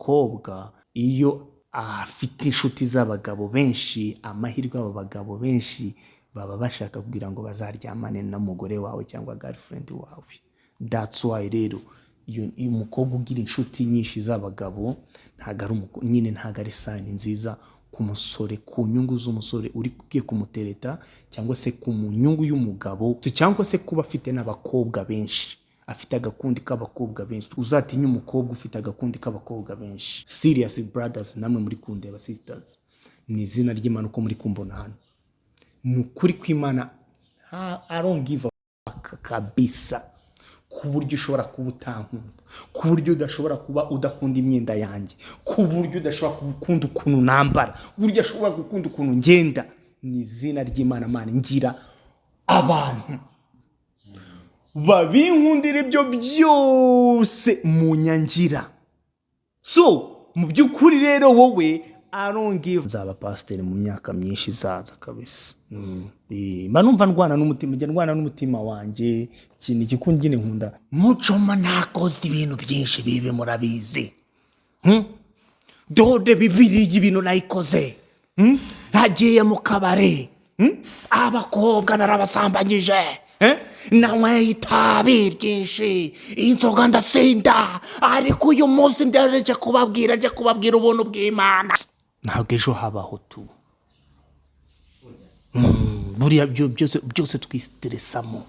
umukobwa iyo afite inshuti z'abagabo benshi, amahirwe abo bagabo benshi baba bashaka kugira ngo bazaryamane n'umugore wawe cyangwa girlfriend wawe. That's why rero iyo umukobwa ugira inshuti nyinshi z'abagabo ntabwo ari sign nziza ku musore, ku nyungu z'umusore uri kugiye kumutereta, cyangwa se ku nyungu y'umugabo, cyangwa se kuba afite n'abakobwa benshi, afite agakundi k'abakobwa benshi. Uzatinya umukobwa ufite agakundi k'abakobwa benshi. Serious brothers, namwe muri kundeba sisters, ni izina ry'Imana uko muri kumbona hano, ni ukuri kw'Imana, I don't give a fuck kabisa, ku buryo ushobora kuba utankunda, ku buryo udashobora kuba udakunda imyenda yanjye, ku buryo udashobora gukunda ukuntu nambara, ku buryo udashobora gukunda ukuntu ngenda. Ni izina ry'Imana Mana, ngira abantu babinkundira ibyo byose mu nyangira. So mu by'ukuri rero wowe nzaba pasiteri mu myaka myinshi izaza kabisa. Mba numva ndwana n'umutima wanjye. Ikintu gikundine nkunda Muchoma nakoze ibintu byinshi bibi murabizi. Dode bibiri y'ibintu nayikoze. Nagiye mu kabare, abakobwa narabasambanyije, nanyweye itabi ryinshi, inzoga ndasinda, ariko uyu munsi ndaje kubabwira ubuntu bw'Imana. Ntabwo ejo habaho tu. Buriya byose twisiteresamo.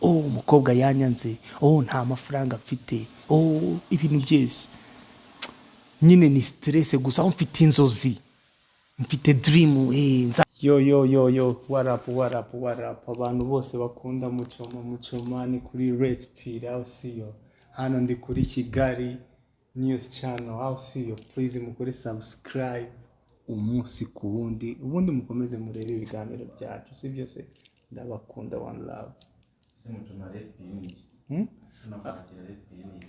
Umukobwa yanyanze, nta mafaranga mfite, ibintu byose nyine ni stress gusa. Mfite inzozi, mfite dream. Yo, what up? Abantu bose bakunda Muchoma ni kuri Red Pill, I'll see you. Hano ndi kuri Kigali News Channel, I'll see you. Please mukore subscribe umunsi ku wundi, ubundi mukomeze murebe ibiganiro byacu, si byose. Ndabakunda, one love.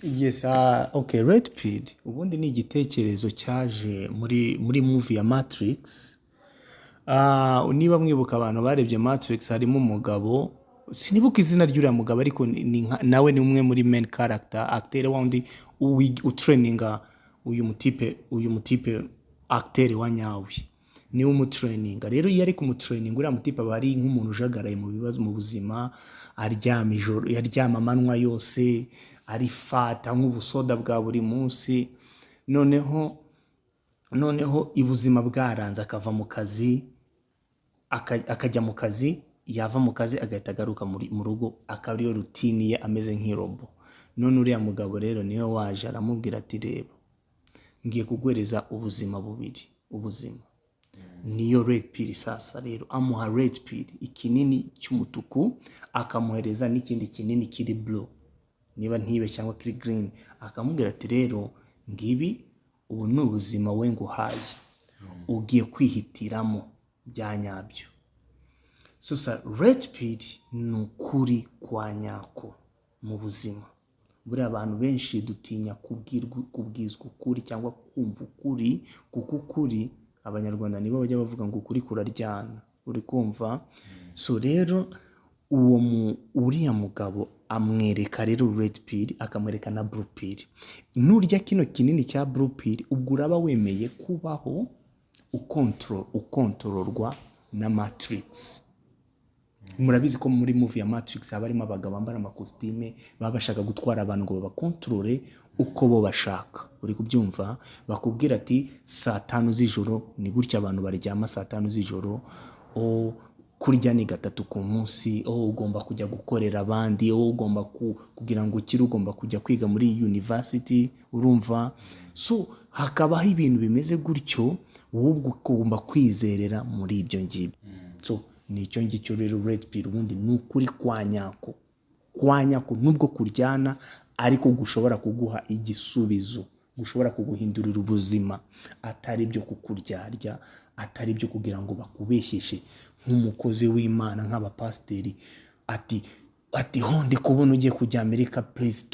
Yes, okay, Red Pill ubundi ni igitekerezo cyaje muri movie ya Matrix. Niba mwibuka abantu barebye Matrix, harimo umugabo, sinibuka izina ry'uriya mugabo, ariko nawe ni umwe muri main character, acteur wundi utraininga uyu mutipe acteur wa nyawe, ni umutraininga. Rero iyo ari kumutraininga, uriya mutipe aba ari nk'umuntu ujagaraye mu bibazo mu buzima, aryama amanywa yose, ari fata nk'ubusoda bwa buri munsi. Noneho ibuzima bwaranze, akava mu kazi, akajya mu kazi, yava mu kazi agahita agaruka mu rugo, akaba ariyo rutini ye, ameze nk'irobo. None uriya mugabo rero niwe waje aramubwira ati reba, ngiye kuguhereza ubuzima bubiri. Ubuzima niyo Red Pill. Sasa rero amuha Red Pill, ikinini cy'umutuku, akamuhereza n'ikindi kinini kiri blue, niba ntibe cyangwa kiri green, akamubwira ati rero ngibi, ubu ni ubuzima we nguhaye, ugiye kwihitiramo bya nyabyo. Sasa Red Pill ni ukuri kwa nyako mu buzima. Buriya abantu benshi dutinya kubwizwa ukuri cyangwa kumva ukuri, kuko ukuri, Abanyarwanda nibo bajya bavuga ngo ukuri kuraryana, uri kumva. So rero uriya mugabo amwereka rero Red Pill, akamwereka na Blue Pill. Nurya kino kinini cya Blue Pill, ubwo uraba wemeye kubaho ukontororwa na Matrix. Murabizi ko muri movie ya Matrix haba harimo abagabo bambara amakositime, baba bashaka gutwara abantu ngo babakontorore uko bo bashaka, uri kubyumva. Bakubwira ati saa 5 z'ijoro ni gutya abantu baryama, saa 5 z'ijoro, kurya ni 3 ku munsi, ugomba kujya gukorera abandi, ugomba kugira ngo ukire, ugomba kujya kwiga muri university, urumva. So hakabaho ibintu bimeze gutyo, wowe ugomba kwizerera muri ibyo ngibyo. So nicyo ngicyo rero Red Pill ubundi ni ukuri kwa nyako nubwo kuryana, ariko gushobora kuguha igisubizo, gushobora kuguhindurira ubuzima, atari byo kukuryarya, atari byo kugira ngo bakubeshyeshe nk'umukozi w'Imana, nk'abapasiteri, ati ndi kubona ugiye kujya Amerika, please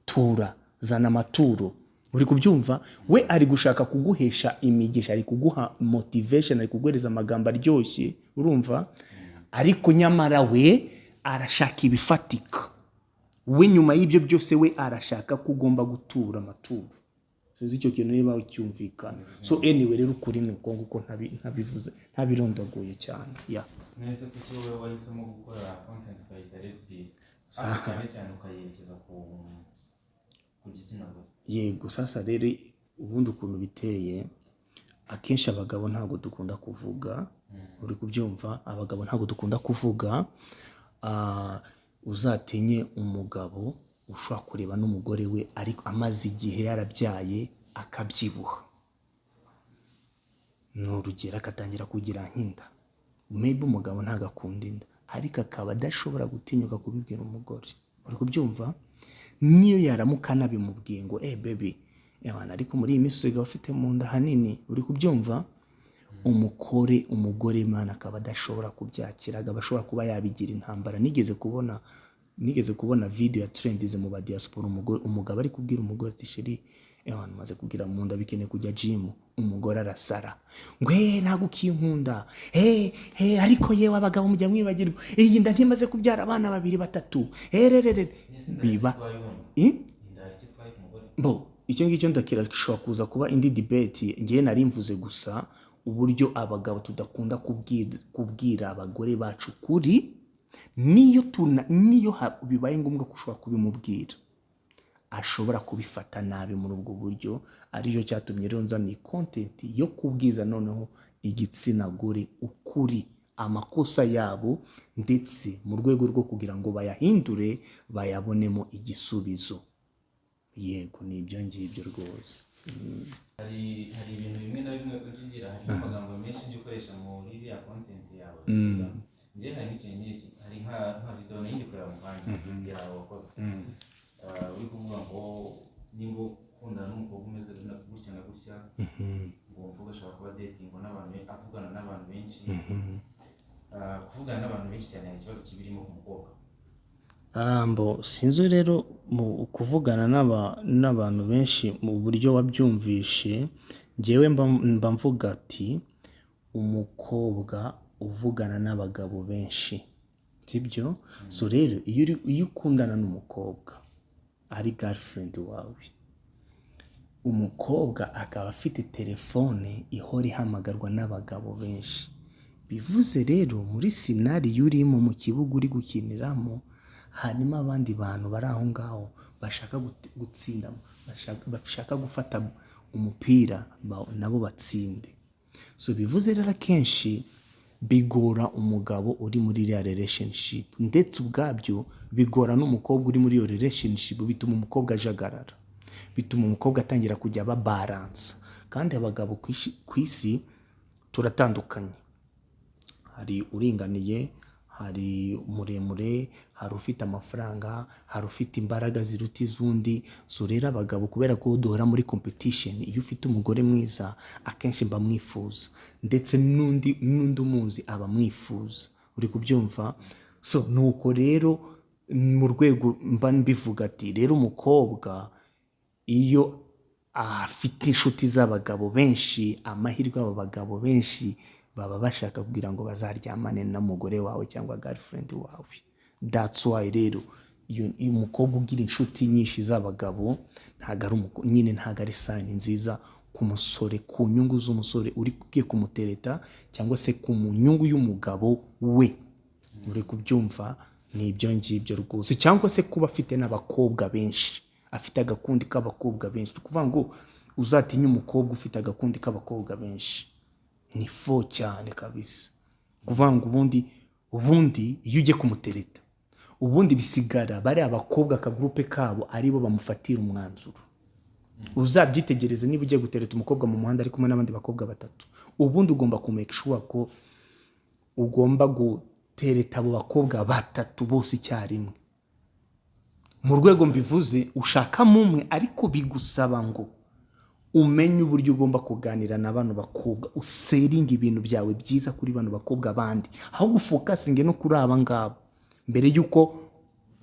tura, zana amaturo, uri kubyumva. We ari gushaka kuguhesha imigisha, ari kuguha motivation, ari kuguhereza amagambo aryoshye, urumva. Ariko nyamara we arashaka ibifatika. We nyuma y'ibyo byose we arashaka ko ugomba gutura amaturo. sinzi icyo kintu niba ucyumvikana. So anyway rero ukuri ni uko nguko ntabivuze ntabirondaguye cyane ya neza kuki wowe wahisemo gukora content ukayita Red Pill cyane cyane ukayerekeza ku gitsina gore. Yego sasa rero ubundi ukuntu biteye akenshi abagabo ntabwo dukunda kuvuga uri kubyumva, abagabo ntabwo dukunda kuvuga. Uzatinye umugabo ushobora kureba n'umugore we ariko amaze igihe yarabyaye akabyibuha, ni urugero akatangira kugira nk'inda, maybe umugabo ntabwo akunda inda ariko akaba adashobora gutinyuka kubibwira umugore, uri kubyumva. Niyo yaramuka anabimubwiye ngo baby ariko muri iyi minsi usigaye ufite mu nda hanini, uri kubyumva, umugore Imana akaba adashobora kubyakira, agashobora kuba yabigira intambara. Nigeze kubona video ya trendize mu ba diaspora, umugabo ari kubwira umugore ati sheri maze kugira mu nda bikeneye kujya gym, umugore arasara ngo ntago ukinkunda, ariko yewe abagabo mujya mwibagirwa iyi nda ntimaze kubyara abana 2 3 biba icyo ngicyo ndakira gishobora kuza kuba indi debate. Ngiye nari mvuze gusa uburyo abagabo tudakunda kubwira abagore bacu kuri, niyo bibaye ngombwa ko ushobora kubimubwira ashobora kubifata nabi muri ubwo buryo. Aricyo cyatumye rero nzana content yo kubwiza noneho igitsina gore ukuri, amakosa yabo, ndetse mu rwego rwo kugira ngo bayahindure bayabonemo igisubizo. Yego ni ibyo ngibyo rwose. hari ibintu bimwe na bimwe utugira, hari amagambo menshi ujya ukoresha muri ya content yawe. Njye hari n'ikintu hari nka video nindi kureba mu kanya yawe wakoze, uri kuvuga ngo nimba ukundana n'umukobwa umeze gutya na gutya, ngo umukobwa ashobora kuba dating n'abantu, avugana n'abantu benshi. Kuvugana n'abantu benshi cyane hari ikibazo kibirimo ku mukobwa. Sinzi rero mu kuvugana n'abantu benshi mu buryo wabyumvishe, njyewe mba mvuga ati umukobwa uvugana n'abagabo benshi, sibyo? So rero iyo ukundana n'umukobwa ari girlfriend wawe, umukobwa akaba afite telefone ihora ihamagarwa n'abagabo benshi, bivuze rero muri scenario urimo mu kibuga uri gukiniramo, hanyuma abandi bantu bari aho ngaho bashaka gutsinda, bashaka gufata umupira nabo batsinde. So bivuze rero akenshi bigora umugabo uri muri real relationship, ndetse ubwabyo bigora n'umukobwa uri muri iyo relationship. Bituma umukobwa ajagarara, bituma umukobwa atangira kujya babalance. Kandi abagabo ku isi turatandukanye, hari uringaniye, hari muremure, hari ufite amafaranga, hari ufite imbaraga ziruta izundi. So rero abagabo kubera ko duhora muri competition, iyo ufite umugore mwiza akenshi mba mwifuza, ndetse n'undi umuzi aba mwifuza, uri kubyumva. So nuko rero mu rwego mba mbivuga ati rero umukobwa iyo afite inshuti z'abagabo benshi, amahirwe abo bagabo benshi baba bashaka kugira ngo bazaryamane n'umugore wawe cyangwa girlfriend wawe. That's why rero iyo umukobwa ugira inshuti nyinshi z'abagabo ntago ari sign nziza ku musore, ku nyungu z'umusore uri kugiye kumutereta, cyangwa se ku nyungu y'umugabo we, uri kubyumva. Ni ibyo ngibyo rwose. Cyangwa se kuba afite n'abakobwa benshi, afite agakundi k'abakobwa benshi. Kuvuga ngo uzatinye umukobwa ufite agakundi k'abakobwa benshi ni fo cyane kabisa. Kuvuga ngo ubundi iyo ugiye kumutereta, ubundi bisigara bari abakobwa akagrupe kabo aribo bamufatira umwanzuro. Uzabyitegereze niba ugiye gutereta umukobwa mu muhanda ari kumwe n'abandi bakobwa 3, ubundi ugomba ku make sure ko ugomba gutereta abo bakobwa 3 bose icyarimwe. Mu rwego mbivuze ushakamo umwe, ariko bigusaba ngo umenye uburyo ugomba kuganira na bano bakobwa, useringa ibintu byawe byiza kuri bano bakobwa bandi, aho gufokasinge no kuri aba ngabo mbere yuko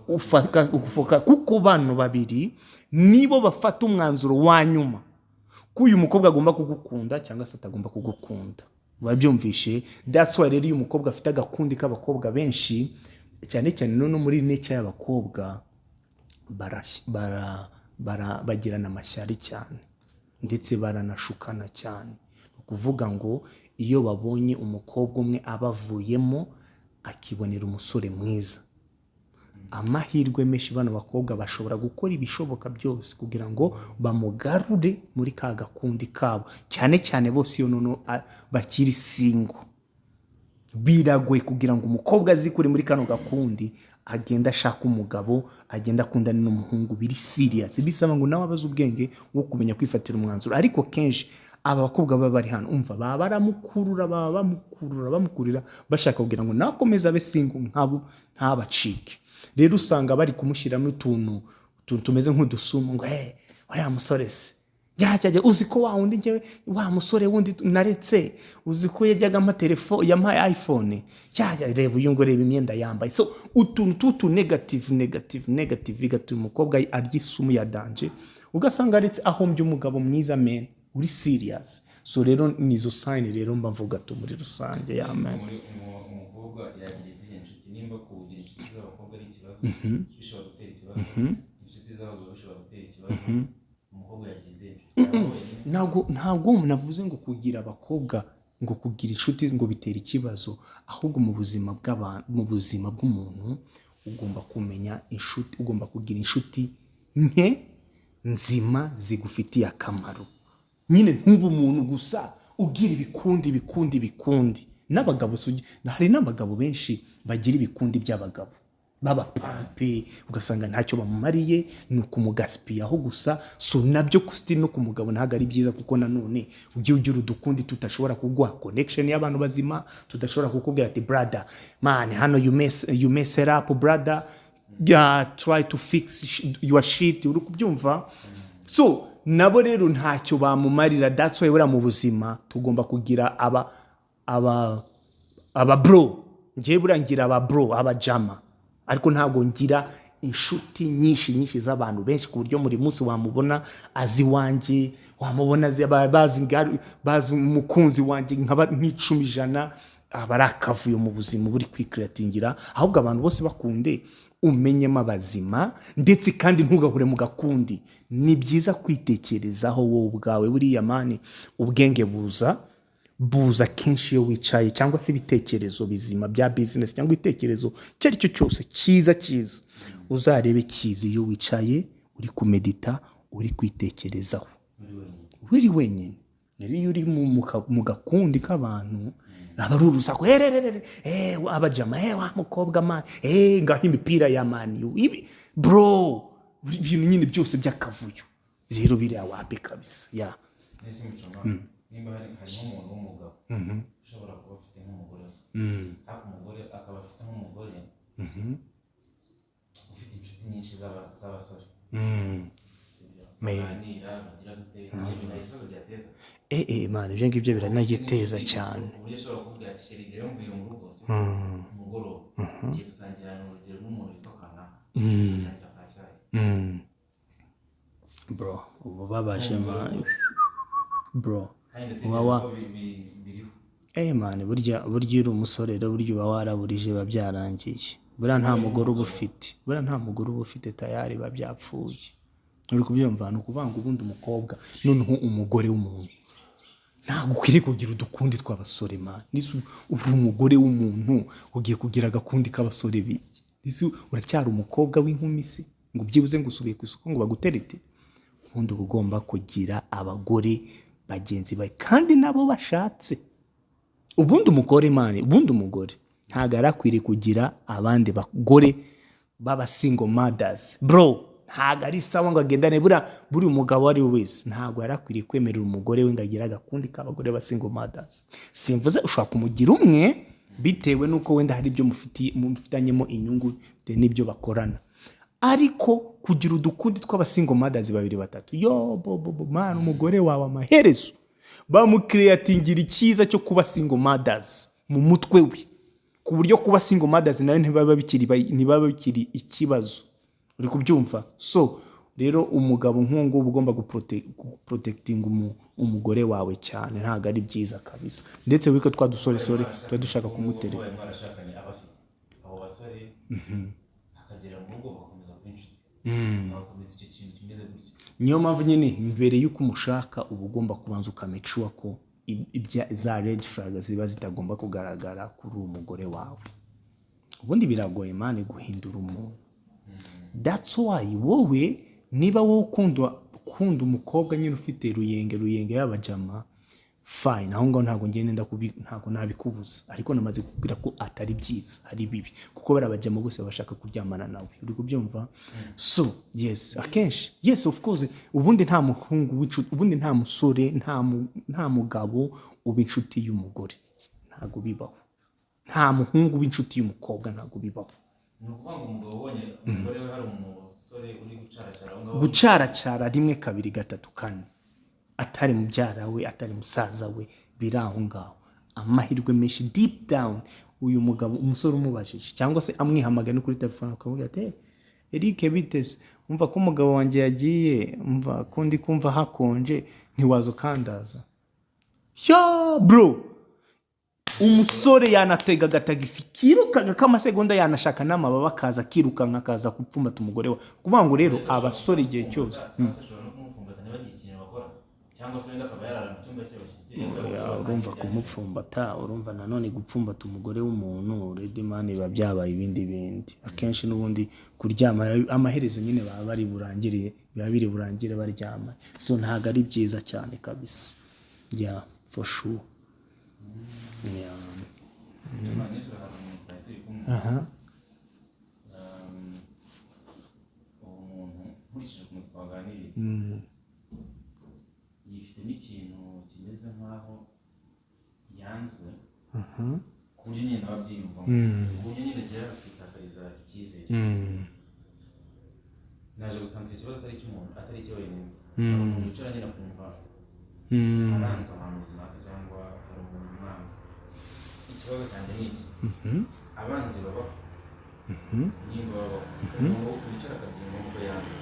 ufoka, kuko bano babiri nibo bafata umwanzuro wa nyuma ko uyu mukobwa agomba kugukunda cyangwa se atagomba kugukunda. Babyumvishe? That's why rero uyu mukobwa afite agakundi k'abakobwa benshi, cyane cyane no muri nature y'abakobwa bagirana amashyari cyane. ndetse baranashukana cyane. Ni ukuvuga ngo iyo babonye umukobwa umwe abavuyemo akibonera umusore mwiza, amahirwe menshi bano bakobwa bashobora gukora ibishoboka byose kugira ngo bamugarure muri ka gakundi kabo, cyane cyane bose iyo noneho bakiri singo. Biragoye kugira ngo umukobwa azikure muri kano gakundi agenda ashaka umugabo, agenda akundana n'umuhungu biri serious, bisaba ngo nawe abaze ubwenge wo kumenya kwifatira umwanzuro. Ariko kenshi aba bakobwa baba bari hano umva baba baramukurura, baba bamukurira bashaka kugira ngo nakomeze abe singo nkabo ntabacike. Rero usanga bari kumushyiramo utuntu tumeze nk'udusumu ngo wariya musore se yajya uzi ko wa wundi njyewe wa musore wundi naretse uzi ko yajyaga amatelefone yampaye iPhone reba uyu ngo reba imyenda yambaye. So utuntu negative bigatuma umukobwa arya isumu ya danje, ugasanga aretse ahombye umugabo mwiza men uri serious. So rero nizo sign rero mba mvuga tu muri rusange ya man. Umukobwa yagira izihe nshuti? Nimba kugira inshuti z'abakobwa ari ikibazo bishobora gutera ikibazo, inshuti z'abagabo bishobora gutera ikibazo, umukobwa yagira izihe nshuti? Ntabwo navuze ngo kugira abakobwa ngo kugira inshuti ngo bitera ikibazo, ahubwo mu buzima bw'umuntu ugomba kumenya inshuti, ugomba kugira inshuti nke nzima zigufitiye akamaro. Nyine ntube umuntu gusa ugira ibikundi n'abagabo. Hari n'abagabo benshi bagira ibikundi by'abagabo b'abapampe, ugasanga ntacyo bamumariye, ni ukumugaspiyaho gusa. So nabyo still no ku mugabo ntabwo ari byiza, kuko nanone ujye ugira udukundi tutashobora kuguha connection y'abantu bazima, tudashobora kukubwira ati brother man hano you mess it up brother, try to fix your shit, uri kubyumva. So nabo rero ntacyo bamumarira. That's why buriya mu buzima tugomba kugira aba bro. Njye buriya ngira aba bro, aba jama, ariko ntabwo ngira inshuti nyinshi z'abantu benshi ku buryo muri munsi wamubona azi wanjye, wamubona bazi umukunzi wanjye nk'icumi ijana. Aba ari akavuyo mu buzima buri kwikiratingira. Ahubwo abantu bose bakunde umenyemo abazima, ndetse kandi ntugahure mu gakundi. Ni byiza kwitekerezaho wowe ubwawe. Buriya mani ubwenge buza kenshi iyo wicaye, cyangwa se ibitekerezo bizima bya business, cyangwa ibitekerezo icyo ari cyo cyose cyiza uzarebe cyiza iyo wicaye uri kumedita, uri kwitekerezaho uri wenyine. Iyo uri mu gakundi k'abantu aba ari urusaku, abajama wa mukobwa man ngaho imipira ya mani bro, ibintu nyine byose by'akavuyo. Rero biriya wapi kabisa ya nimba harimo umuntu w'umugabo ushobora kuba afite nk'umugore, ariko umugore akaba afite nk'umugore ufite inshuti nyinshi z'abasore, baganira bagira gute, ibyo nta kibazo byateza? Man ibyo ngibyo biranagiteza cyane. Uburyo ushobora kuvuga ati sheri rero mvuye mu rugo umugoroba ngiye gusangira urugero n'umuntu witwa kanaka, gusangira ka cyayi bro, ubu babaje man bro. Man burya uri umusore rero burya uba waraburije biba byarangiye. Buriya nta mugore uba ufite tayari biba byapfuye. Uri kubyumva? Ni ukuvuga ngo ubundi umukobwa noneho umugore w'umuntu ntabwo ukwiriye kugira udukundi tw'abasore man. Uri umugore w'umuntu ugiye kugira agakundi k'abasore biki? Uracyari umukobwa w'inkumi se ngo byibuze ngo usubiye ku isoko ngo baguterete? Ubundi uba ugomba kugira abagore bagenzi bawe kandi nabo bashatse. Ubundi umugore ntabwo arakwiriye kugira abandi bagore baba single mothers bro. Ntabwo ari sawa ngo agendane buri umugabo ari wese, ntabwo yarakwiriye kwemerera umugore we ngo agire agakundi k'abagore ba single mothers. Simvuze ushobora kumugira umwe bitewe n'uko wenda hari ibyo mufitanyemo inyungu n'ibyo bakorana, ariko kugira udukundi tw'aba single mothers 2-3 man, umugore wawe amaherezo bamukreatingira icyiza cyo kuba single mothers mu mutwe we, ku buryo kuba single mothers nayo ntibaba bikiri ikibazo. Uri kubyumva? So rero umugabo nk'ungu ugomba guprotecting umugore wawe cyane, ntabwo ari byiza kabisa. Ndetse wiko twadusoresore tuba dushaka kumuterera abo basore akagera mu rugo bakomeza kuba inshuti. bakubise icyo kintu kimeze gutyo. niyo mpamvu nyine mbere y'uko umushaka uba ugomba kubanza ukamake sure ko za red flag ziba zitagomba kugaragara kuri uwo mugore wawe. Ubundi biragoye mani guhindura umuntu. That's why wowe niba wowe ukunda umukobwa nyine ufite ruyenge y'abajama fine, aho ngaho ntabwo nabikubuza, ariko namaze kubwira ko atari byiza, ari bibi, kuko bari abajama bose bashaka kuryamana nawe. Uri kubyumva? So yes, akenshi yes of course, ubundi nta muhungu w'inshuti, ubundi nta musore, nta mugabo uba inshuti y'umugore, ntabwo bibaho. Nta muhungu w'inshuti y'umukobwa, ntabwo bibaho. Ni ukuvuga ngo umugabo ubonye umugore we hari umusore uri gucaracara aho ngaho, gucaracara rimwe kabiri gatatu kane, atari mubyara we, atari musaza we, biri aho ngaho, amahirwe menshi deep down uyu mugabo, umusore umubajije cyangwa se amwihamagaye no kuri telefone akavuga ati Eric bitese, umva ko umugabo wanjye yagiye, umva ko ndi kumva hakonje, ntiwazo kandaza. Ya bro, umusore yanatega agatagisi kirukanka k'amasegonda, yanashaka n'amababa akaza kirukanka akaza gupfumbata umugore we. Kuvuga ngo rero abasore igihe cyose cyangwa se wenda akaba yarara mu cyumba cy'abashyitsi, urumva kumupfumbata, urumva nanone gupfumbata umugore w'umuntu already man biba byabaye ibindi. Akenshi n'ubundi kuryama amaherezo nyine baba biri burangire baryama, so ntago ari byiza cyane kabisa. Yeah, for sure. Yeah. umuntu nkurikije ukuntu twaganiriye yifitemo ikintu kimeze nk'aho yanzwe, ku buryo nyine nawe abyiyumvamo, ku buryo nyine agera akitakariza icyizere. Naje gusanga icyo kibazo atari icy'umuntu, atari icyo wenyine. Hari umuntu wicara nyine akumva aranzwe ahantu runaka, cyangwa hari umuntu umwanga. Ikibazo cyanjye ni iki: abanzi babaho, nimba babaho, umuntu wicara akabyiyumva nk'uko yanze,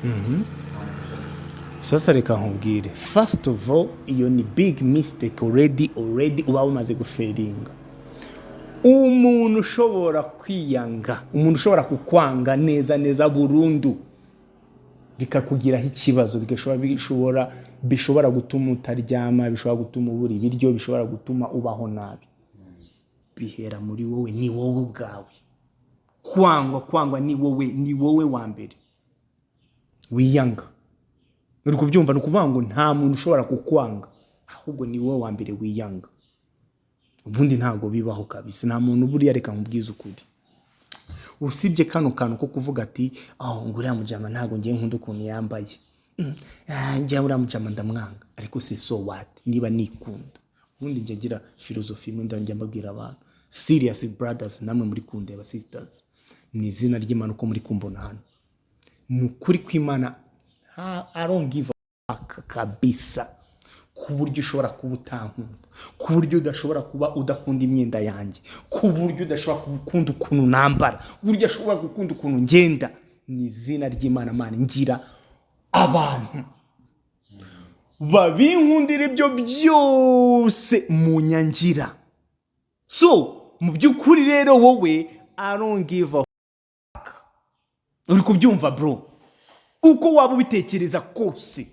ntamufasha. Sasa reka nkubwire, first of all, iyo ni big mistake already uba umaze guferinga. Umuntu ushobora kwiyanga, umuntu ushobora kukwanga neza burundu, bikakugiraho ikibazo, bishobora gutuma utaryama, bishobora gutuma ubura ibiryo, bishobora gutuma ubaho nabi. Bihera muri wowe, ni wowe ubwawe. Kwangwa ni wowe wa mbere wiyanga. Uri kubyumva? Ni ukuvuga ngo nta muntu ushobora kukwanga, ahubwo ni wowe wa mbere wiyanga. Ubundi ntabwo bibaho kabisa, nta muntu buriya, reka nkubwize ukuri, usibye kano kantu ko kuvuga ati ngo uriya mujama ntabwo ngiye nkunda ukuntu yambaye, njya uriya mujama ndamwanga, ariko se so what niba nikunda? Ubundi njya ngira philosophy imwe njya mbabwira abantu, serious brothers, namwe muri kundeba sisters, ni izina ry'Imana uko muri kumbona hano, ni ukuri kw'Imana, I don't give a fuck kabisa, ku buryo ushobora kuba utankunda, ku buryo udashobora kuba udakunda imyenda yanjye, ku buryo udashobora gukunda ukuntu nambara, ku buryo ashobora gukunda ukuntu ngenda. Ni izina ry'Imana mani, ngira abantu babinkundira ibyo byose mu nyangira. So mu by'ukuri rero wowe, I don't give a fuck. Uri kubyumva bro? Uko waba ubitekereza kose,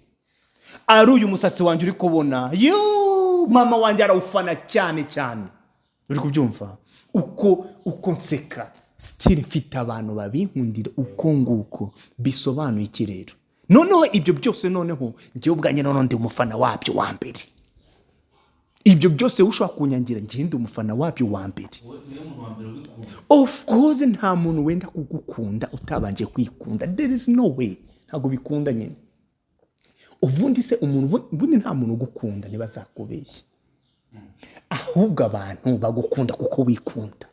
ari uyu musatsi wanjye uri kubona, mama wanjye arawufana cyane. Uri kubyumva? Uko nseka, still mfite abantu babinkundira uko nguko. Bisobanuye iki rero? Noneho ibyo byose, noneho njyewe ubwanjye noneho ndi umufana wabyo wa mbere. Ibyo byose ushobora kunyangira, njye ndi umufana wabyo wa mbere. Of course nta muntu wenda kugukunda utabanje kwikunda. There is no way. Ntabwo bikunda nyine. Ubundi se ubundi nta muntu ugukunda ntibazakubeshye. Ahubwo abantu bagukunda kuko wikunda.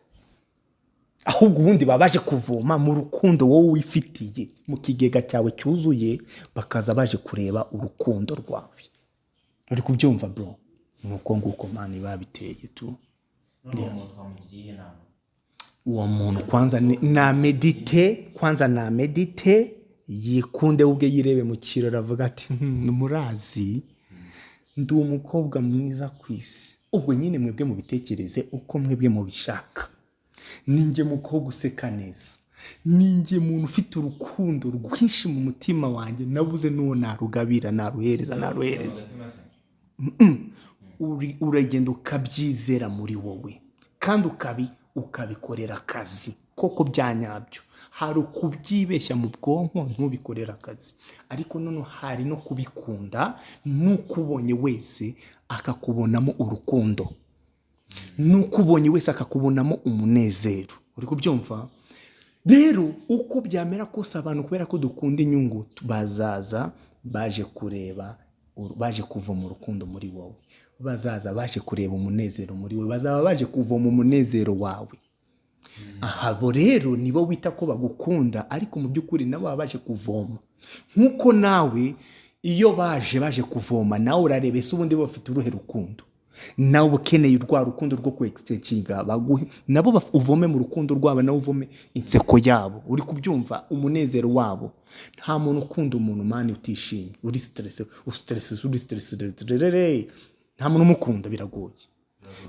Ahubwo ubundi babaje kuvoma mu rukundo wowe wifitiye, mu kigega cyawe cyuzuye, bakaza baje kureba urukundo rwawe. Uri kubyumva bro? Nuko nguko mani babiteye tu. Uwo muntu kwanza na medite, yikunde ubwe, yirebe mu kirori, avuga ati murazi ndi umukobwa mwiza ku isi. Ubwo nyine mwebwe mubitekereze uko mwebwe mubishaka. Ninjye mukobwa useka neza, ninjye muntu ufite urukundo rwinshi mu mutima wanjye, nabuze n'uwo narugabira, naruhereza. Uragenda ukabyizera muri wowe kandi ukabikorera akazi koko bya nyabyo. Hari ukubyibeshya mu bwonko ntubikorera akazi, ariko noneho hari no kubikunda, n'ukubonye wese akakubonamo urukundo, n'ukubonye wese akakubonamo umunezero. Uri kubyumva? Rero uko byamera kose, abantu kubera ko dukunda inyungu bazaza baje kureba, baje kuvoma urukundo muri wowe, bazaza baje kureba umunezero muri wowe, bazaba baje kuvoma umunezero wawe. Abo rero nibo wita ko bagukunda, ariko mu by'ukuri nabo baba baje kuvoma. Nk'uko nawe iyo baje kuvoma, nawe urareba ese ubundi bafite uruhe rukundo, nawe ukeneye rwa rukundo rwo ku exchange baguhe, nabo uvome mu rukundo rwabo, nawe uvome inseko yabo. Uri kubyumva? Umunezero wabo. Nta muntu ukunda umuntu mani utishimye, uri stress, nta muntu umukunda, biragoye.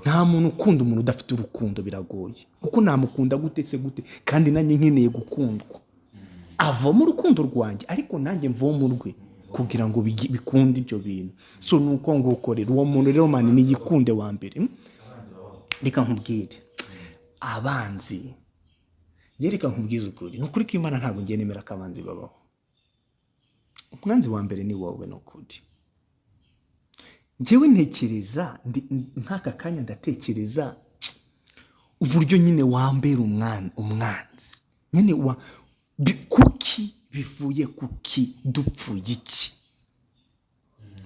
Nta muntu ukunda umuntu udafite urukundo, biragoye. Kuko namukunda gute se gute kandi nanjye nkeneye gukundwa. Avoma urukundo rwanjye ariko nanjye mvoma urwe kugira ngo bikunde ibyo bintu. So nuko ngukorera uwo muntu rero mani niyikunde wa mbere. Reka nkubwire abanzi, reka nkubwize ukuri, nukuri ko Imana ntabwo ngiye nemera ko abanzi babaho. Umwanzi wa mbere ni wowe, nukuri. Njyewe ntekereza nk'aka kanya, ndatekereza uburyo nyine wambera umwanzi nyine kuki bivuye kuki, dupfuye iki?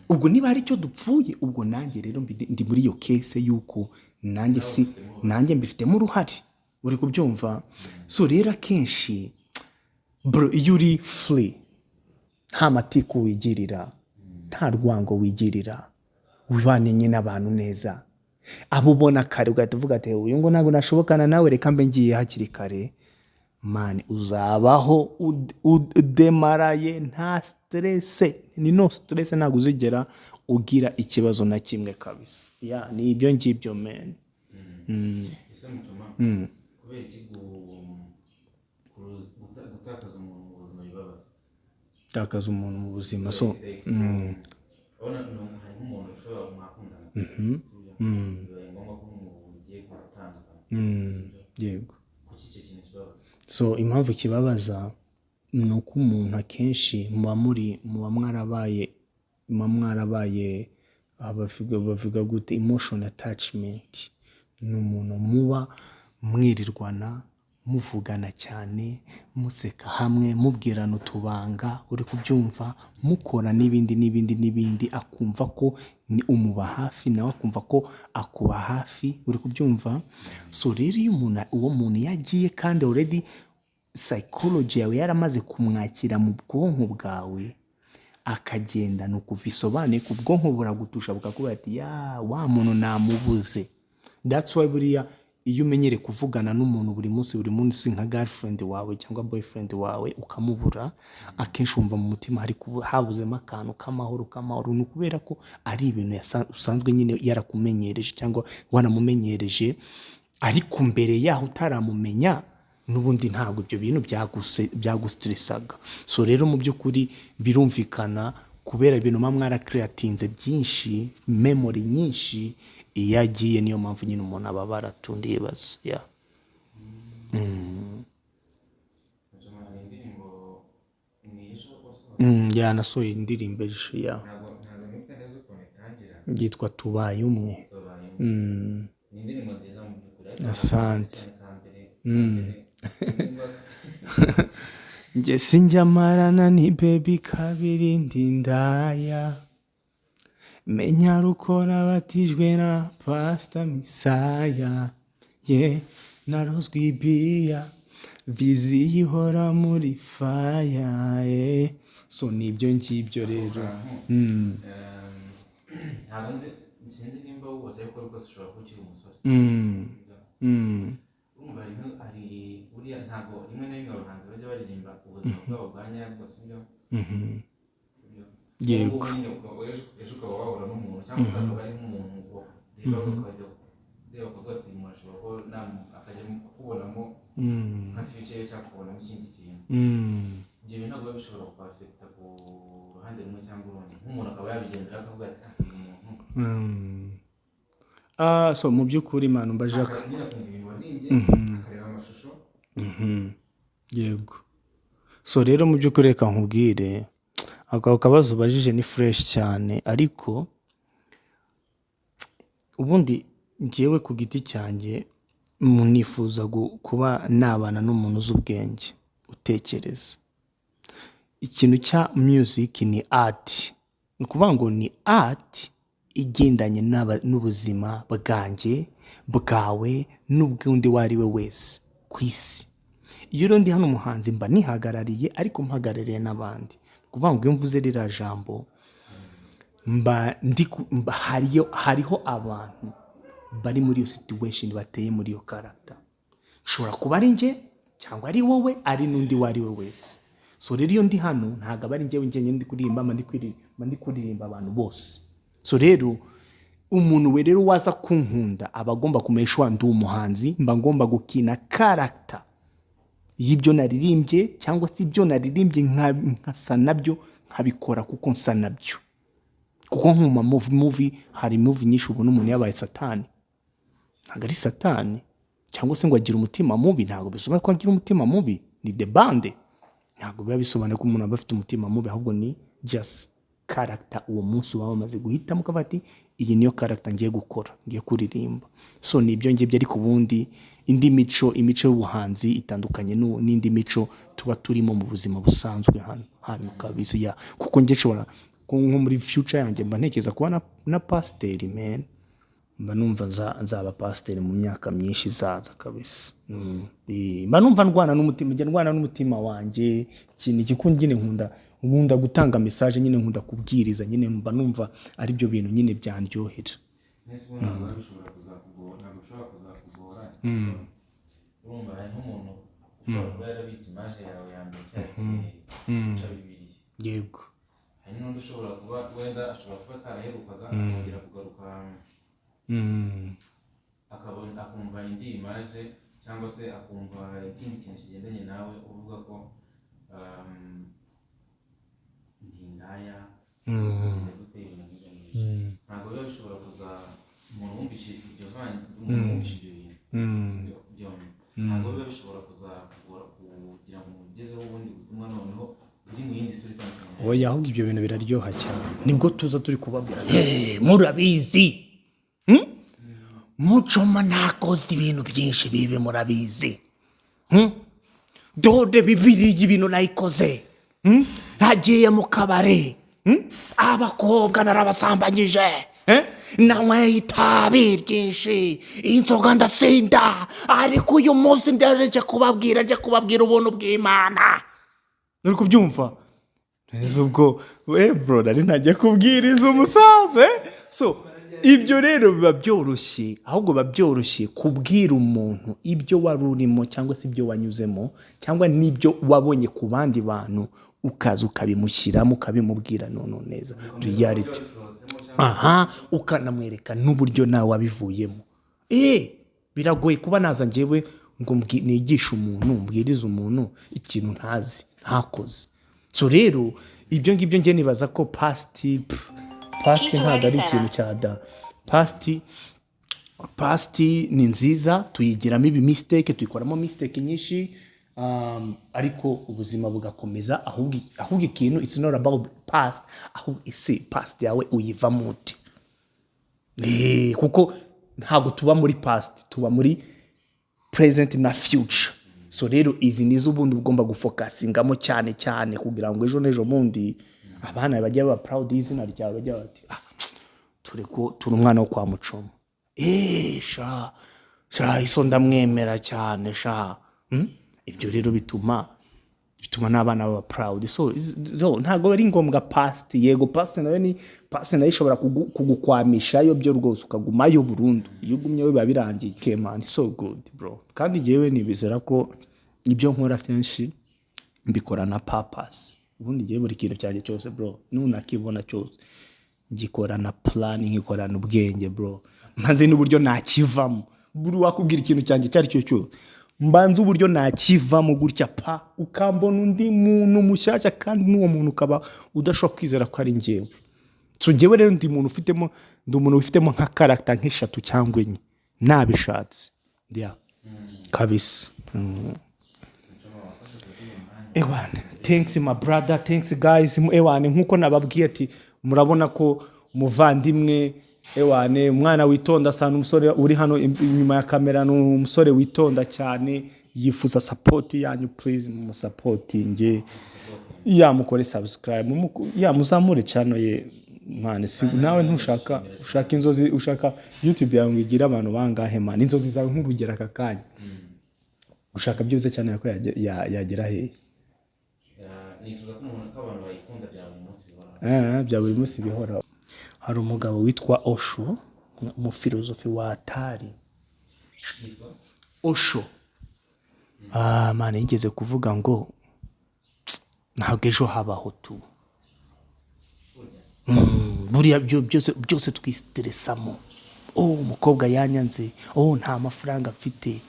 Ubwo niba hari icyo dupfuye, ubwo nanjye rero ndi muri iyo kese yuko nanjye mbifitemo uruhare. Uri kubyumva? So rero akenshi bro, iyo uri free, nta matiku wigirira, nta rwango wigirira, wibanye n'abantu neza, abo ubona kare ugahita uvuga ati uyu ngo ntabwo nashobokana nawe, reka mbe ngiye hakiri kare, mani uzabaho udemaraye nta stress. Ni no stress, ntabwo uzigera ugira ikibazo na kimwe kabisa. Ni ibyo ngibyo men. Ese mutuma kubera iki gutakaza umuntu mu buzima bibabaza? Gutakaza umuntu mu buzima, so hari nk'umuntu ushobora mwakundana, bibaye ngombwa ko mugiye gutandukana, yego. kuki icyo kintu kibabaza? So impamvu kibabaza ni uko umuntu akenshi muba mwarabaye bavuga gute, emotion attachment. Ni umuntu muba mwirirwana, muvugana cyane, museka hamwe, mubwirana utubanga. Uri kubyumva? Mukora n'ibindi, akumva ko ni umuba hafi, nawe akumva ko akuba hafi. Uri kubyumva? So rero iyo uwo muntu yagiye kandi already psychology yawe yaramaze kumwakira mu bwonko bwawe, akagenda, ni ukubisobanuye ku bwonko buragutusha, bukakubwira ati wa muntu namubuze. That's why buriya iyo umenyere kuvugana n'umuntu buri munsi nka girlfriend wawe cyangwa boyfriend wawe ukamubura, akenshi wumva mu mutima habuzemo akantu k'amahoro. Ni ukubera ko ari ibintu usanzwe nyine yarakumenyereje cyangwa wanamumenyereje, ariko mbere yaho utaramumenya n'ubundi ntabwo ibyo bintu byagustressaga. So rero mu by'ukuri birumvikana, kubera ibintu mwarakreatinze byinshi, memory nyinshi, iyo agiye niyo mpamvu nyine umuntu aba baratundi yibaza. Nasohoye indirimbo ejo, yitwa Tubaye Umwe. Asante. Njye sinjya marana ni baby kabiri ndi ndaya, menya rukora batijwe na Pastor Misaya, narozwe ibiya vizi ihora muri faya. So nibyo ngibyo rero. Ntabwo sinzi nimba wubatse, ariko rwose ushobora kuba ukiri umusore. Urumva hari buriya ntabwo rimwe na rimwe abahanzi bajya baririmba ubuzima bwabo bwa nyabwo, sibyo? Yego. Ejo ukaba wahura n'umuntu cyangwa se akaba ari nk'umuntu reba ukajya ureba kuvuga ati umuntu ashobora kuba akajya kubonamo nka future cyangwa kubona n'ikindi kintu ibyo bintu ntabwo biba bishobora kuafekita ku ruhande rumwe cyangwa urundi nk'umuntu akaba yabigendera akavuga ati uyu muntu so mu by'ukuri imana mbaje nyine akumva ibintu waririmbye akareba amashusho yego so rero mu by'ukuri reka nkubwire ako kabazo ubajije ni fresh cyane ariko ubundi njyewe ku giti cyanjye nifuza kuba nabana n'umuntu uzi ubwenge utekereza ikintu cya music ni art ni ukuvuga ngo ni art igendanye n'ubuzima bwanjye bwawe n'ubwundi uwo ari we wese ku isi iyo rero ndi hano umuhanzi mba nihagarariye ariko mpagarariye n'abandi ni ukuvuga ngo iyo mvuze ririya jambo hariho abantu bari muri iyo situation bateye muri iyo character ushobora kuba ari njye cyangwa ari wowe ari n'undi uwo ari we wese so rero iyo ndi hano ntabwo aba ari njyewe njyewe ndi kuririmba mba ndi kuririmba abantu bose so rero umuntu we rero waza kunkunda aba agomba kumesha ndi umuhanzi mba ngomba gukina character y'ibyo naririmbye cyangwa se ibyo naririmbye nkasa nabyo nkabikora kuko nsa nabyo kuko nk'uma movie hari movie nyinshi ubona umuntu yabaye satani ntabwo ari satani cyangwa se ngo agire umutima mubi ntabwo bisobanura ko agira umutima mubi ni the band ntabwo biba bisobanura ko umuntu aba afite umutima mubi ahubwo ni just character uwo munsi uba wamaze guhitamo ukavuga ati iyi niyo character ngiye gukora ngiye kuririmba so ni ibyo ngibyo ariko ubundi indi imico y'ubuhanzi itandukanye n'indi mico tuba turimo mu buzima busanzwe hano kabisa ya kuko njye nshobora nko muri future yanjye mba ntekereza kuba na pasiteri man mba numva nzaba pasiteri mu myaka myinshi izaza kabisa mba numva ndwana n'umutima wanjye ikintu gikunda nyine nkunda gutanga message nyine nkunda kubwiriza nyine mba numva ari byo bintu nyine byandyohera nese ubona ntabwo bishobora kuzakugora urumva hari nk'umuntu ushobora kuba yarabitse imaje yawe ya mbere cyangwa guca bibiri yego hari n'undi ushobora kuba wenda ashobora kuba ataraherukaga akongera kugaruka akumva indi imaje cyangwa se akumva ikindi kintu kigendanye nawe uvuga ko ndindaya gutera ibintu ntabwo biba bishobora kuza umuntu wumvise ibyo bintu byombi ntabwo biba bishobora kuzakugora kugira ngo umugezeho ubundi butumwa noneho uri mu yindi sura itandukanye oya ahubwo ibyo bintu biraryoha cyane nibwo tuza turi kubabwira murabizi mucoma nakoze ibintu byinshi bibi murabizi dore bibiri y'ibintu nayikoze nagiye mu kabari abakobwa narabasambanyije nanyweye itabi ryinshi inzoga ndasinda ariko uyu munsi ndaje kubabwira ubuntu bw'Imana uri kubyumva neza ubwo bro nari ntajya kubwiriza umusaza so ibyo rero biba byoroshye ahubwo biba byoroshye kubwira umuntu ibyo wari urimo cyangwa se ibyo wanyuzemo cyangwa n'ibyo wabonye ku bandi bantu ukaza ukabimushyiramo ukabimubwira none neza reality ukanamwereka n'uburyo nawe wabivuyemo biragoye kuba naza njyewe ngo nigishe umuntu mbwirize umuntu ikintu ntakoze so rero ibyo ngibyo njye nibaza ko past ntabwo ari ikintu cya da past ni nziza tuyigiramo ibi mistake tuyikoramo mistake nyinshi ariko ubuzima bugakomeza ahubwo ikintu it's not about past ahubwo isi past yawe uyivamo ute kuko ntabwo tuba muri past tuba muri present na future so rero izi nizo ubundi ugomba gufocusingamo cyane kugira ngo ejo n'ejo bundi abana bajya baba proud y'izina ryawe bajya bati turi umwana wo kwa Mucoma iso ndamwemera cyane ibyo rero bituma n'abana baba proud so ntabwo ari ngombwa past yego past nayo ishobora kugukwamishayo byo rwose ukagumayo burundu iyo ugumyeyo biba birangiye man so good bro kandi njyewe nibizera ko ibyo nkora kenshi mbikora na purpose ubundi njyewe buri kintu cyanjye cyose bro nunakibona cyose ngikora na plan nkikora n'ubwenge bro maze n'uburyo nakivamo buri wakubwira ikintu cyanjye cyari cyo cyose mbanza uburyo nakivamo gutya pa ukambona undi muntu mushyashya kandi n'uwo muntu ukaba udashobora kwizera ko ari njyewe. So njyewe rero ndi umuntu wifitemo nka karagita nk'eshatu cyangwa enye nabishatse kabisa. Ewane, thanks my brother, thanks guys. Ewane, nkuko nababwiye ati murabona ko umuvandimwe ewane umwana witonda sana, umusore uri hano inyuma ya kamera n'umusore witonda cyane, yifuza support yanyu, please mumusupportinge, mukore subscribe, muzamure channel ye man. Si nawe ntushaka inzozi, ushaka YouTube yawe ngigira abantu bangahe man, inzozi zawe nk'urugera akakanya ushaka byuze cyane ko yagera he. Nifuza ko abantu bayikunda bya buri munsi bihora. Hari umugabo witwa Osho, umufilozofi wa Atari. Osho man yigeze kuvuga ngo ntabwo ejo habaho tu. Buriya byose twistresamo. Umukobwa yanyanze, nta mafaranga mfite,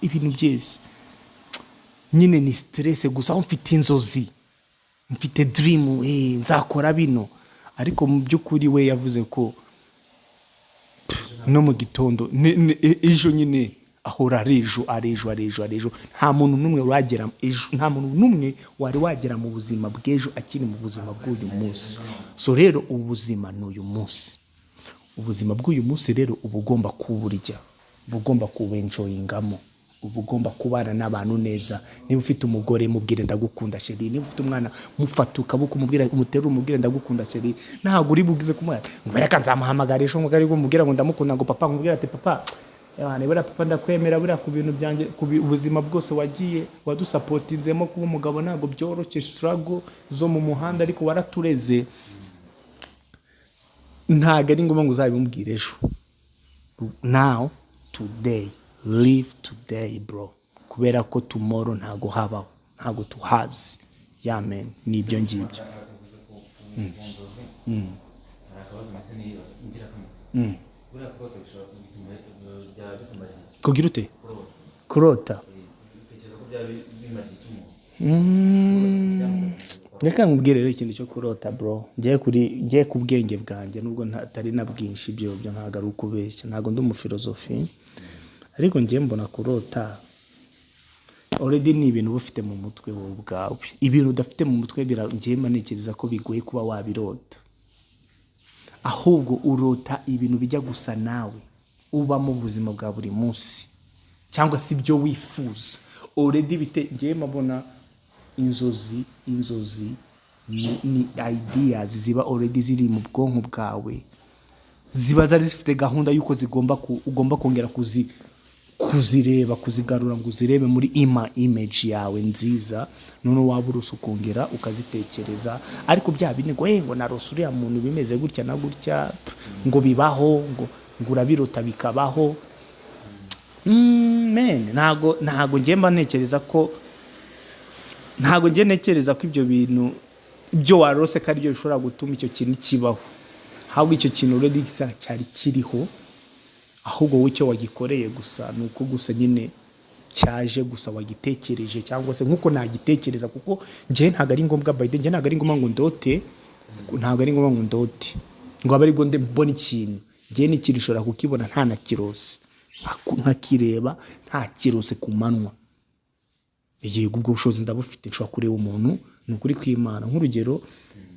ibintu byose nyine ni stress gusa. Mfite inzozi, mfite dream, nzakora bino. Ariko mu by'ukuri we yavuze ko no mu gitondo ejo nyine ahora arejo. Nta muntu n'umwe wagera ejo, nta muntu n'umwe wari wagera mu buzima bw'ejo akiri mu buzima bw'uyu munsi. So rero ubuzima ni uyu munsi, ubuzima bw'uyu munsi rero uba ugomba kuburya, uba ugomba kubenjoyingamo, uba ugomba kubana n'abantu neza. Niba ufite umugore mubwire ndagukunda sheri, niba ufite umwana mufata ukaboko umubwire ndagukunda sheri. Ntabwo uri bugize kumwana ngo reka nzamuhamagara ejo ngo ariko mubwira ngo ndamukunda, ngo papa ngubwira ati papa buriya papa ndakwemera, buriya ku bintu byanjye, ku ubuzima bwose wagiye wadusapotinzemo. kuba umugabo ntabwo byoroshye, struggle zo mu muhanda, ariko waratureze. Ntabwo ari ngombwa ngo uzabimubwire ejo. Now today, live today bro, kubera ko tomorrow ntago habaho, ntago tuhazi. Amen. Nibyo ngibyo. Kugira ute? Kurota. Reka nkubwire rero ikintu cyo kurota bro. Ngiye ku bwenge bwanjye, nubwo atari na bwinshi, ibyo ntago ari ukubeshya, ntago ndi umufilozofi. Ariko ngiye mbona kurota already ni ibintu ufite mu mutwe wowe ubwawe. Ibintu udafite mu mutwe ngiye manekereza ko bigoye kuba wabirota. Ahubwo urota ibintu bijya gusa nawe uba mu buzima bwa buri munsi, cyangwa si byo wifuza. Already ngiye mabona inzozi ni ideas ziba already ziri mu bwonko bwawe, ziba zari zifite gahunda yuko ugomba kongera kuzireba, kuzigarura ngo uzirebe muri image yawe nziza. None waba urusa ukongera ukazitekereza. Ariko bya bine ngo narose uriya muntu bimeze gutya na gutya, ngo bibaho, ngo urabirota bikabaho. Ntago ngiye ntekereza ko ibyo bintu ibyo warose ko ari byo bishobora gutuma icyo kintu kibaho. Ahubwo icyo kintu already cyari kiriho, ahubwo wowe icyo wagikoreye gusa nuko gusa nyine cyaje gusa wagitekereje, cyangwa se nkuko nagitekereza. Kuko ngiye ntago ari ngombwa ngiye ntago ari ngombwa ngo ndote, ngo abe ari ngo mbone ikintu. Ngiye n'ikintu ushobora kukibona nta na kirose, nkakireba nta kirose ku manwa. Igihe ubwo bushobozi ndabufite, nshobora kureba umuntu ni ukuri kw'Imana. Nk'urugero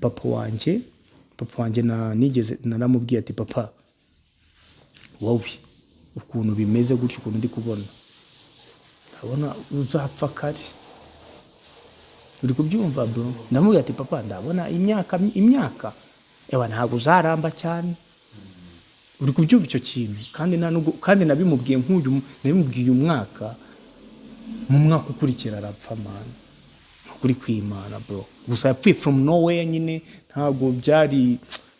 papa wanjye naramubwiye ati papa wowe ukuntu bimeze gutyo, ukuntu ndi kubona ndabona uzapfa kare. Uri kubyumva bro? Ndamubwiye ati papa ndabona imyaka ntabwo uzaramba cyane. Uri kubyumva icyo kintu? Kandi nabimubwiye nabimubwiye umwaka, mu mwaka ukurikira arapfa man. Kuri kw'Imana bro. Gusa yapfuye from nowhere nyine, ntabwo byari,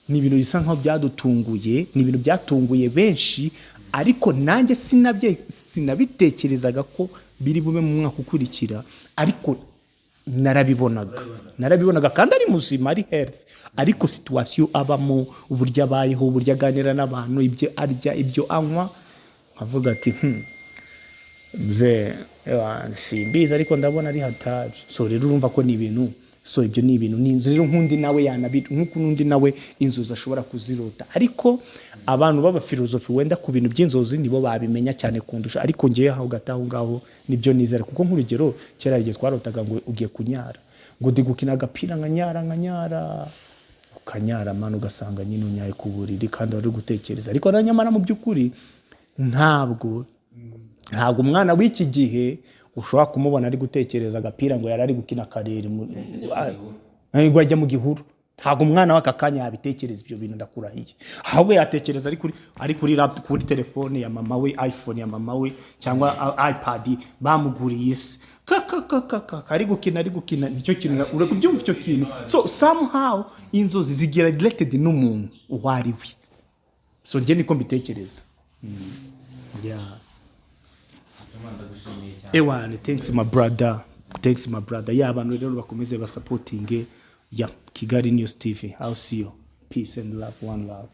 ni ibintu bisa nkaho byadutunguye, ni ibintu byatunguye benshi. Ariko nanjye sinabitekerezaga ko biri bube mu mwaka ukurikira. Ariko narabibonaga kandi ari muzima, ari health. Ariko situation abamo, uburyo abayeho, uburyo aganira n'abantu, ibyo arya, ibyo anywa, nkavuga ati mzee simbizi ariko ndabona ari hatari. So rero urumva ko ni ibintu, so ibyo ni ibintu, ni inzu rero nk'undi nawe yanabita nk'uko n'undi nawe inzozi ashobora kuzirota, ariko abantu baba filozofi wenda ku bintu by'inzozi nibo babimenya cyane kundusha, ariko ngiye aho gataho ngaho nibyo nizera, kuko nk'urugero kera igihe twarotaga ngo ugiye kunyara, ngo ndi gukina agapira nkanyara ukanyara manu ugasanga nyine unyaye ku buriri kandi wari gutekereza, ariko nyamara mu by'ukuri ntabwo umwana w'iki gihe ushobora kumubona ari gutekereza agapira ngo yari ari gukina karere ngo ajya mu gihuru. Ntabwo umwana w'aka kanya yabitekereza ibyo bintu, ndakurahiye. Ahubwo yatekereza ari kuri telefone ya mama we, iPhone ya mama we cyangwa iPad bamuguriye se, ari gukina nicyo kintu uri kubyumva icyo kintu. So somehow inzozi zigira related n'umuntu uwo ari we. So njye niko mbitekereza. Yeah. Ewan, thanks my brother. Yeah, abantu rero bakomeze basupporting ya Kigali News TV. I'll see you. Peace and love, one love.